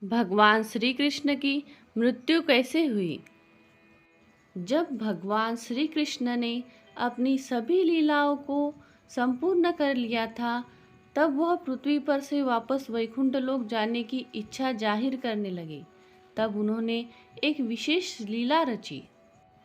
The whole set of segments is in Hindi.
भगवान श्री कृष्ण की मृत्यु कैसे हुई। जब भगवान श्री कृष्ण ने अपनी सभी लीलाओं को संपूर्ण कर लिया था, तब वह पृथ्वी पर से वापस वैकुंठ लोक जाने की इच्छा जाहिर करने लगे। तब उन्होंने एक विशेष लीला रची।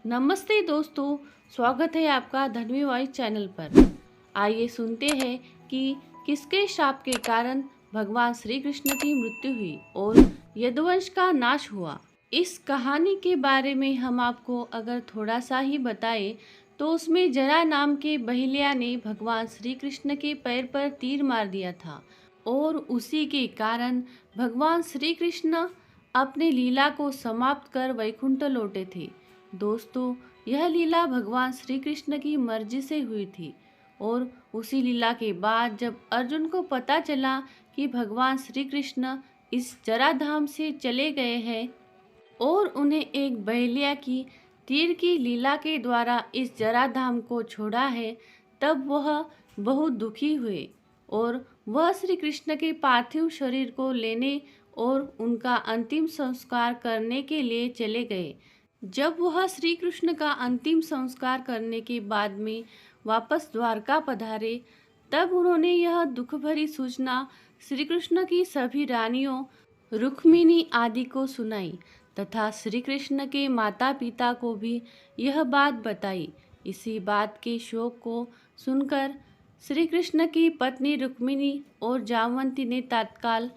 नमस्ते दोस्तों, स्वागत है आपका धन्वी वॉइस चैनल पर। आइए सुनते हैं कि किसके शाप के कारण भगवान श्री कृष्ण की मृत्यु हुई और यदुवंश का नाश हुआ। इस कहानी के बारे में हम आपको अगर थोड़ा सा ही बताएं तो उसमें जरा नाम के बहिलिया ने भगवान श्री कृष्ण के पैर पर तीर मार दिया था और उसी के कारण भगवान श्री कृष्ण अपने लीला को समाप्त कर वैकुंठ लौटे थे। दोस्तों, यह लीला भगवान श्री कृष्ण की मर्जी से हुई थी और उसी लीला के बाद जब अर्जुन को पता चला कि भगवान श्री कृष्ण इस जराधाम से चले गए हैं और उन्हें एक बहेलिया की तीर की लीला के द्वारा इस जराधाम को छोड़ा है, तब वह बहुत दुखी हुए और वह श्री कृष्ण के पार्थिव शरीर को लेने और उनका अंतिम संस्कार करने के लिए चले गए। जब वह श्री कृष्ण का अंतिम संस्कार करने के बाद में वापस द्वारका पधारे, तब उन्होंने यह दुख भरी सूचना श्री कृष्ण की सभी रानियों रुक्मिणी आदि को सुनाई तथा श्री कृष्ण के माता पिता को भी यह बात बताई। इसी बात के शोक को सुनकर श्री कृष्ण की पत्नी रुक्मिणी और जामवंती ने तत्काल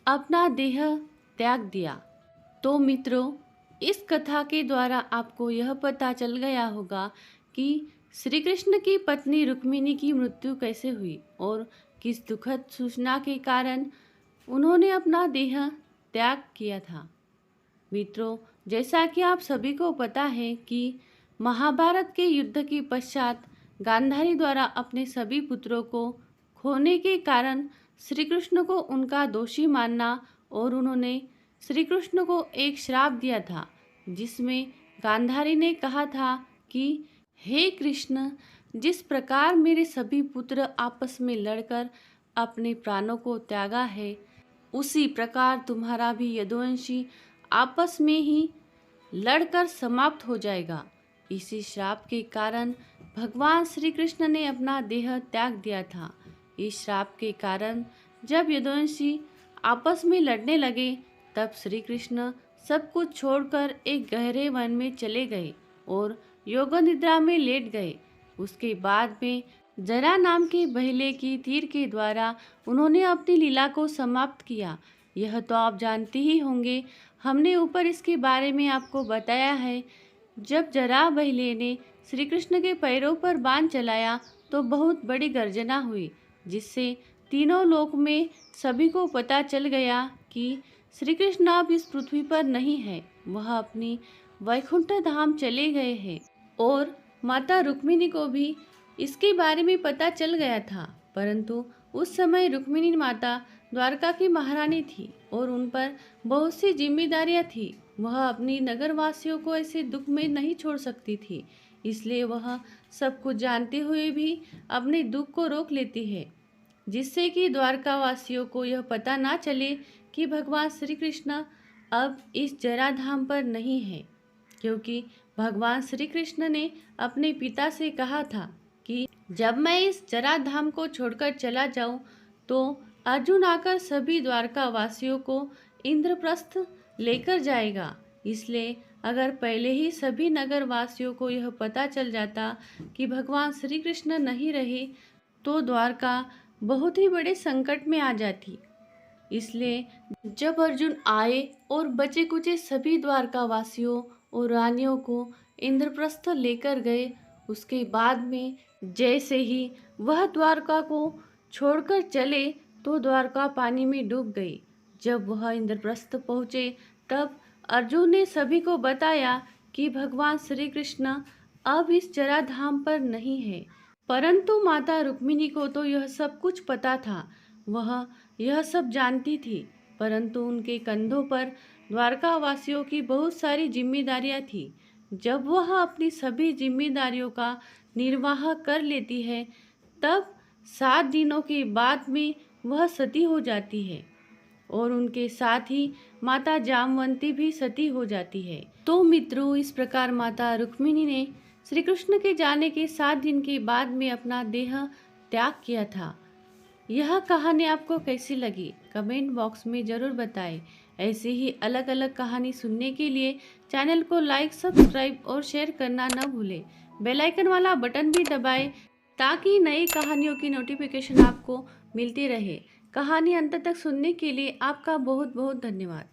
अपना देह त्याग दिया। तो मित्रों, इस कथा के द्वारा आपको यह पता चल गया होगा कि श्री कृष्ण की पत्नी रुक्मिणी की मृत्यु कैसे हुई और किस दुखद सूचना के कारण उन्होंने अपना देह त्याग किया था। मित्रों, जैसा कि आप सभी को पता है कि महाभारत के युद्ध के पश्चात गांधारी द्वारा अपने सभी पुत्रों को खोने के कारण श्री कृष्ण को उनका दोषी मानना और उन्होंने श्री कृष्ण को एक श्राप दिया था, जिसमें गांधारी ने कहा था कि हे कृष्ण, जिस प्रकार मेरे सभी पुत्र आपस में लड़कर अपने प्राणों को त्यागा है, उसी प्रकार तुम्हारा भी यदुवंशी आपस में ही लड़कर समाप्त हो जाएगा। इसी श्राप के कारण भगवान श्री कृष्ण ने अपना देह त्याग दिया था। इस श्राप के कारण जब यदुवंशी आपस में लड़ने लगे, तब श्री कृष्ण सब कुछ छोड़कर एक गहरे वन में चले गए और योग निद्रा में लेट गए। उसके बाद में जरा नाम के बहेले की तीर के द्वारा उन्होंने अपनी लीला को समाप्त किया। यह तो आप जानते ही होंगे, हमने ऊपर इसके बारे में आपको बताया है। जब जरा बहेले ने श्री कृष्ण के पैरों पर बाण चलाया तो बहुत बड़ी गर्जना हुई, जिससे तीनों लोक में सभी को पता चल गया कि श्री कृष्ण अब इस पृथ्वी पर नहीं है, वह अपनी वैकुंठ धाम चले गए हैं। और माता रुक्मिणी को भी इसके बारे में पता चल गया था, परंतु उस समय रुक्मिणी माता द्वारका की महारानी थी और उन पर बहुत सी जिम्मेदारियां थी। वह अपनी नगरवासियों को ऐसे दुख में नहीं छोड़ सकती थी, इसलिए वह सब कुछ जानते हुए भी अपने दुख को रोक लेती है, जिससे कि द्वारका वासियों को यह पता ना चले कि भगवान श्री कृष्ण अब इस जराधाम पर नहीं है। क्योंकि भगवान श्री कृष्ण ने अपने पिता से कहा था कि जब मैं इस जराधाम को छोड़कर चला जाऊं तो अर्जुन आकर सभी द्वारका वासियों को इंद्रप्रस्थ लेकर जाएगा। इसलिए अगर पहले ही सभी नगर वासियों को यह पता चल जाता कि भगवान श्री कृष्ण नहीं रहे, तो द्वारका बहुत ही बड़े संकट में आ जाती। इसलिए जब अर्जुन आए और बचे कुचे सभी द्वारका वासियों और रानियों को इंद्रप्रस्थ लेकर गए, उसके बाद में जैसे ही वह द्वारका को छोड़कर चले तो द्वारका पानी में डूब गई। जब वह इंद्रप्रस्थ पहुँचे, तब अर्जुन ने सभी को बताया कि भगवान श्री कृष्ण अब इस जराधाम पर नहीं है। परंतु माता रुक्मिणी को तो यह सब कुछ पता था, वह यह सब जानती थी, परंतु उनके कंधों पर द्वारका वासियों की बहुत सारी जिम्मेदारियां थी। जब वह अपनी सभी जिम्मेदारियों का निर्वाह कर लेती है, तब 7 दिनों के बाद में वह सती हो जाती है और उनके साथ ही माता जामवंती भी सती हो जाती है। तो मित्रों, इस प्रकार माता रुक्मिणी ने श्री कृष्ण के जाने के 7 दिन के बाद में अपना देह त्याग किया था। यह कहानी आपको कैसी लगी कमेंट बॉक्स में ज़रूर बताएं। ऐसे ही अलग अलग कहानी सुनने के लिए चैनल को लाइक, सब्सक्राइब और शेयर करना न भूलें। बेल आइकन वाला बटन भी दबाएं ताकि नई कहानियों की नोटिफिकेशन आपको मिलती रहे। कहानी अंत तक सुनने के लिए आपका बहुत बहुत धन्यवाद।